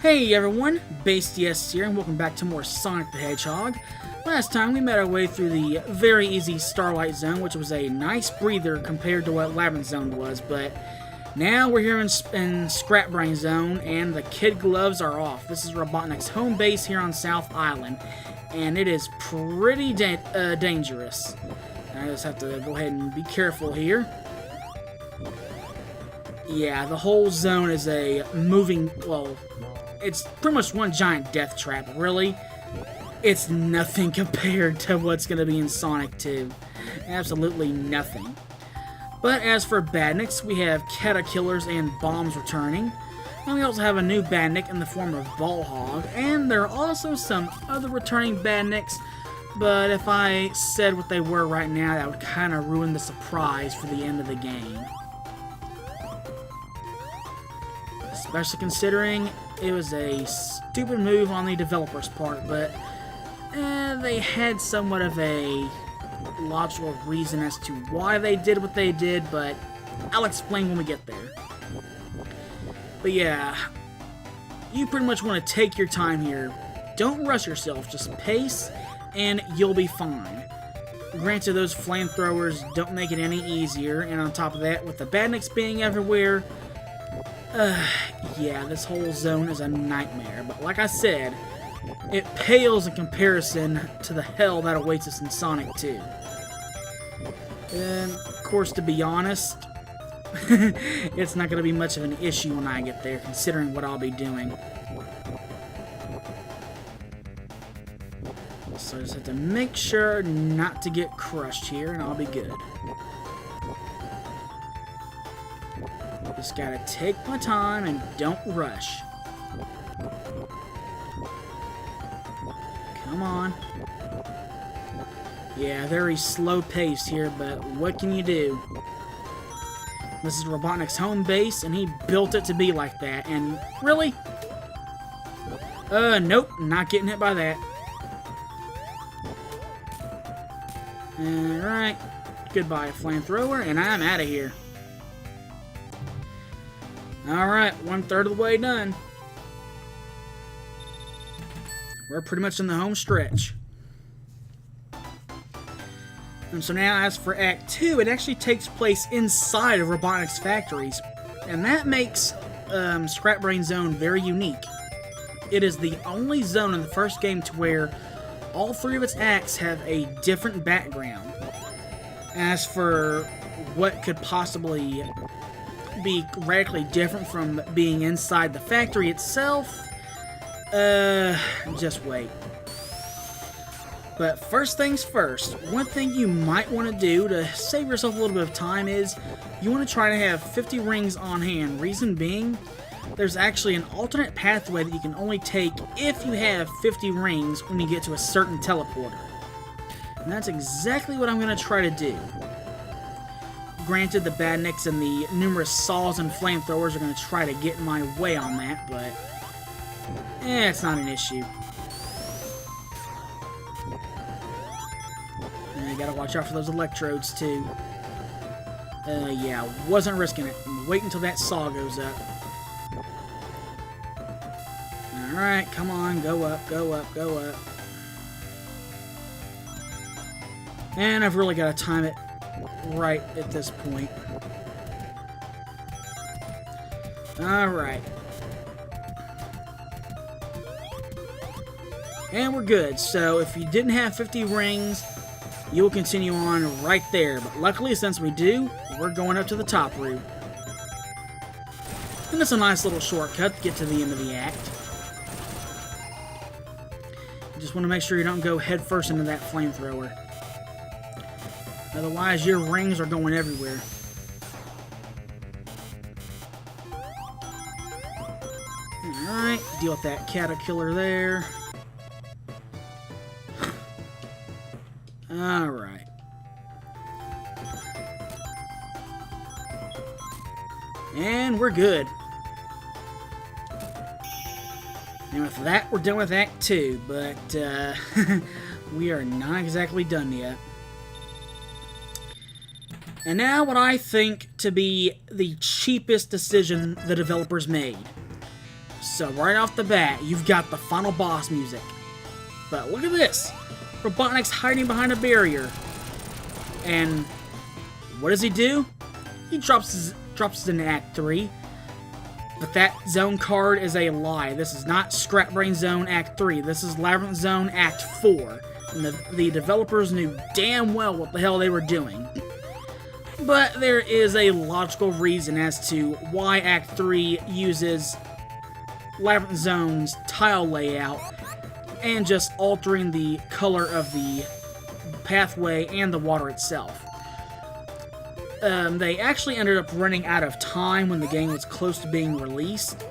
Hey everyone, BaseDS here, and welcome back to more Sonic the Hedgehog. Last time we made our way through the very easy Starlight Zone, which was a nice breather compared to what Labyrinth Zone was, but now we're here in Scrap Brain Zone, and the kid gloves are off. This is Robotnik's home base here on South Island, and it is pretty dangerous. I just have to go ahead and be careful here. Yeah, the whole zone is a moving, well, it's pretty much one giant death trap, really. It's nothing compared to what's going to be in Sonic 2. Absolutely nothing. But as for badniks, we have caterpillars and bombs returning. And we also have a new badnik in the form of Ballhog. And there are also some other returning badniks, but if I said what they were right now, that would kind of ruin the surprise for the end of the game. Especially considering it was a stupid move on the developer's part, but they had somewhat of a logical reason as to why they did what they did, but I'll explain when we get there. But yeah, you pretty much want to take your time here. Don't rush yourself, just pace, and you'll be fine. Granted, those flamethrowers don't make it any easier, and on top of that, with the badniks being everywhere, yeah, this whole zone is a nightmare, but like I said, it pales in comparison to the hell that awaits us in Sonic 2. And, of course, to be honest, it's not going to be much of an issue when I get there, considering what I'll be doing. So I just have to make sure not to get crushed here, and I'll be good. Just gotta take my time and don't rush. Come on. Yeah, very slow pace here, but what can you do? This is Robotnik's home base, and he built it to be like that, and really? Nope, not getting hit by that. Alright, goodbye, flamethrower, and I'm out of here. Alright, 1/3 of the way done. We're pretty much in the home stretch. And so now, as for Act 2, it actually takes place inside of Robotnik's factories. And that makes Scrap Brain Zone very unique. It is the only zone in the first game to where all three of its acts have a different background. As for what could possibly be radically different from being inside the factory itself, just wait. But first things first, one thing you might want to do to save yourself a little bit of time is you want to try to have 50 rings on hand. Reason being, there's actually an alternate pathway that you can only take if you have 50 rings when you get to a certain teleporter. And that's exactly what I'm going to try to do. Granted, the badniks and the numerous saws and flamethrowers are going to try to get in my way on that, but it's not an issue. And you gotta watch out for those electrodes, too. Yeah, wasn't risking it. Wait until that saw goes up. Alright, come on, go up, go up, go up. And I've really got to time it right at this point. Alright. And we're good. So if you didn't have 50 rings, you'll continue on right there. But luckily, since we do, we're going up to the top route. And it's a nice little shortcut to get to the end of the act. You just want to make sure you don't go head first into that flamethrower. Otherwise, your rings are going everywhere. Alright, deal with that caterpillar there. Alright. And we're good. And with that, we're done with Act 2, but we are not exactly done yet. And now what I think to be the cheapest decision the developers made. So right off the bat, you've got the final boss music. But look at this! Robotnik's hiding behind a barrier. And what does he do? He drops it in Act 3. But that zone card is a lie. This is not Scrap Brain Zone Act 3. This is Labyrinth Zone Act 4. And the developers knew damn well what the hell they were doing. But there is a logical reason as to why Act 3 uses Labyrinth Zone's tile layout and just altering the color of the pathway and the water itself. They actually ended up running out of time when the game was close to being released,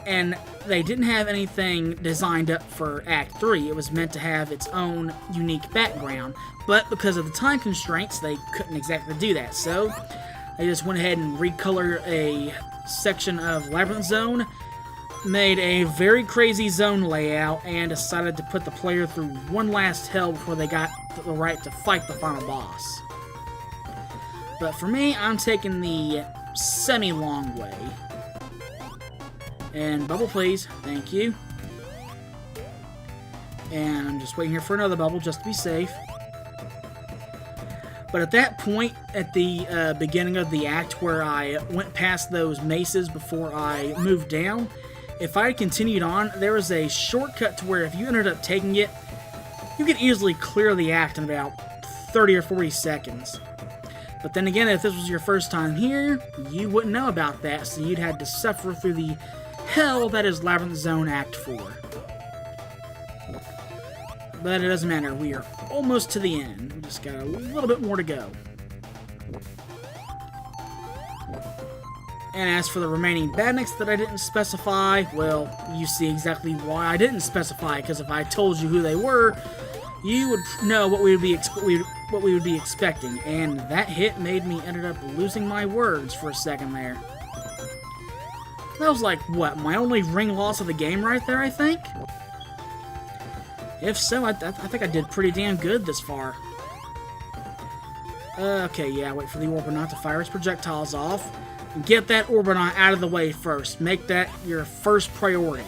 and they didn't have anything designed up for Act 3. It was meant to have its own unique background, but because of the time constraints, they couldn't exactly do that, so they just went ahead and recolored a section of Labyrinth Zone, made a very crazy zone layout, and decided to put the player through one last hell before they got the right to fight the final boss. But for me, I'm taking the semi-long way. And bubble, please. Thank you. And I'm just waiting here for another bubble, just to be safe. But at that point, at the beginning of the act where I went past those maces before I moved down, if I had continued on, there was a shortcut to where if you ended up taking it, you could easily clear the act in about 30 or 40 seconds. But then again, if this was your first time here, you wouldn't know about that, so you'd had to suffer through the hell that is Labyrinth Zone Act 4. But it doesn't matter, we are almost to the end. We just got a little bit more to go. And as for the remaining badniks that I didn't specify, well, you see exactly why I didn't specify, because if I told you who they were, you would know what we would be expecting, and that hit made me ended up losing my words for a second there. That was like, what, my only ring loss of the game right there, I think? If so, I think I did pretty damn good this far. Okay, yeah, wait for the Orbonaut to fire its projectiles off. Get that Orbonaut out of the way first. Make that your first priority.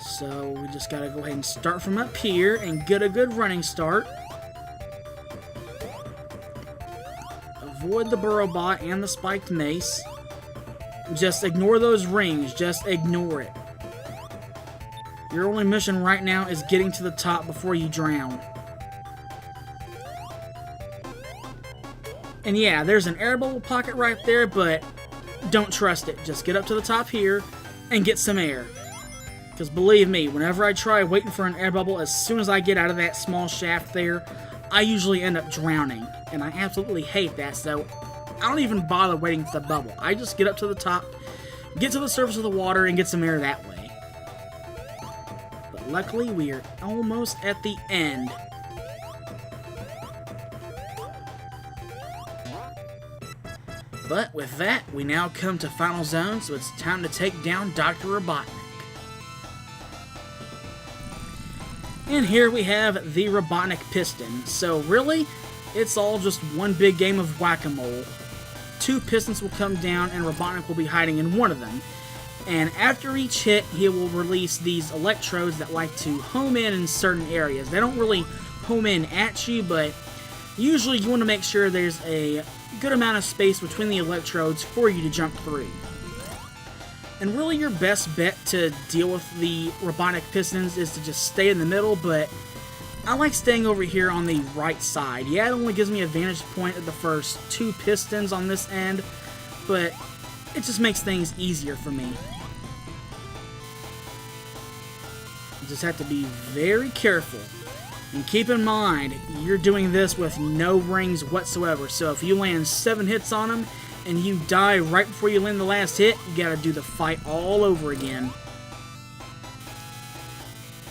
So we just gotta go ahead and start from up here and get a good running start. Avoid the burrow bot and the spiked mace. Just ignore those rings. Just ignore it. Your only mission right now is getting to the top before you drown. And yeah, there's an air bubble pocket right there, but don't trust it. Just get up to the top here and get some air. Because believe me, whenever I try waiting for an air bubble, as soon as I get out of that small shaft there, I usually end up drowning. And I absolutely hate that, so I don't even bother waiting for the bubble. I just get up to the top, get to the surface of the water, and get some air that way. But luckily, we are almost at the end. But with that, we now come to Final Zone, so it's time to take down Dr. Robotnik. And here we have the Robotnik piston. So really, it's all just one big game of whack-a-mole. Two pistons will come down and Robotnik will be hiding in one of them. And after each hit, he will release these electrodes that like to home in certain areas. They don't really home in at you, but usually you want to make sure there's a good amount of space between the electrodes for you to jump through. And really your best bet to deal with the Robotnik pistons is to just stay in the middle, but I like staying over here on the right side. Yeah, it only gives me a vantage point at the first two pistons on this end, but it just makes things easier for me. You just have to be very careful. And keep in mind, you're doing this with no rings whatsoever, so if you land 7 hits on them, and you die right before you land the last hit, you gotta do the fight all over again.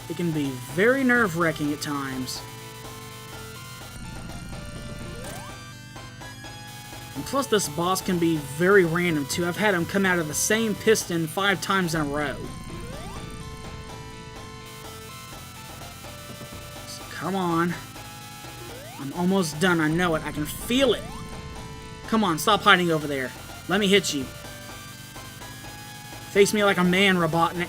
It can be very nerve-wracking at times. And plus this boss can be very random too. I've had him come out of the same piston 5 times in a row. So come on. I'm almost done, I know it, I can feel it. Come on, stop hiding over there. Let me hit you. Face me like a man, Robotnik.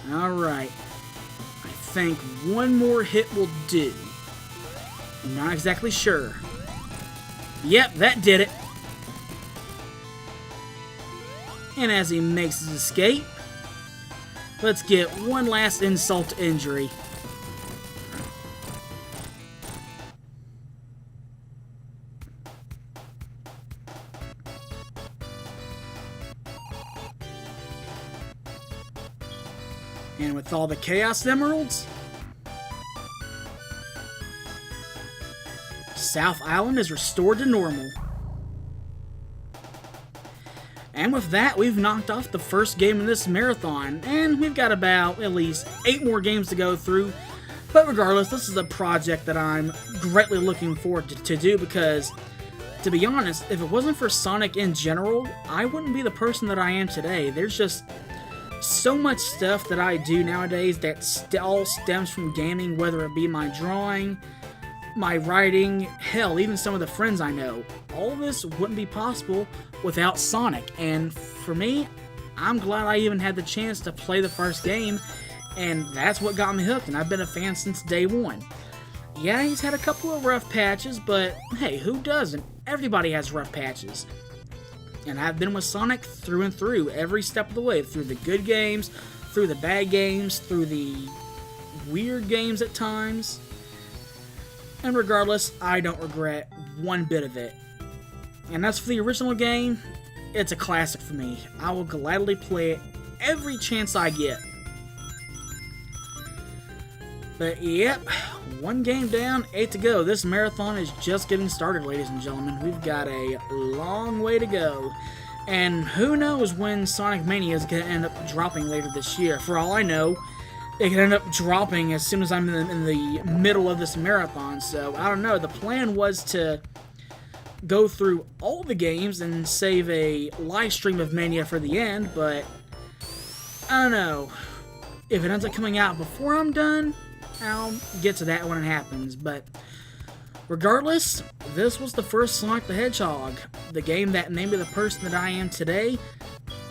Alright. I think one more hit will do. I'm not exactly sure. Yep, that did it. And as he makes his escape, let's get one last insult to injury. And with all the Chaos Emeralds, South Island is restored to normal. And with that, we've knocked off the first game in this marathon, and we've got about at least 8 more games to go through. But regardless, this is a project that I'm greatly looking forward to do, because, to be honest, if it wasn't for Sonic in general, I wouldn't be the person that I am today. There's just so much stuff that I do nowadays that all stems from gaming, whether it be my drawing, my writing, hell, even some of the friends I know. All of this wouldn't be possible without Sonic, and for me, I'm glad I even had the chance to play the first game, and that's what got me hooked, and I've been a fan since day one. Yeah, he's had a couple of rough patches, but hey, who doesn't? Everybody has rough patches. And I've been with Sonic through and through, every step of the way, through the good games, through the bad games, through the weird games at times. And regardless, I don't regret one bit of it. And as for the original game, it's a classic for me. I will gladly play it every chance I get. But yep, one game down, 8 to go. This marathon is just getting started, ladies and gentlemen. We've got a long way to go. And who knows when Sonic Mania is going to end up dropping later this year. For all I know, it could end up dropping as soon as I'm in the middle of this marathon. So, I don't know. The plan was to go through all the games and save a live stream of Mania for the end, but I don't know. If it ends up coming out before I'm done, I'll get to that when it happens. But regardless, this was the first Sonic the Hedgehog, the game that made me the person that I am today,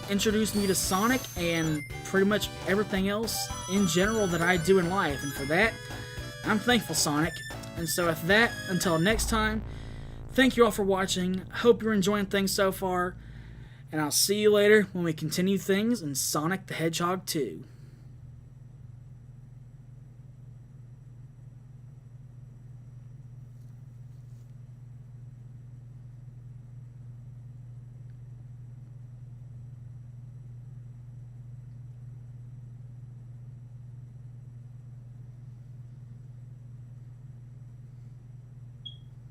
introduced me to Sonic and pretty much everything else in general that I do in life, and for that, I'm thankful, Sonic. And so with that, until next time, thank you all for watching. Hope you're enjoying things so far, and I'll see you later when we continue things in Sonic the Hedgehog 2.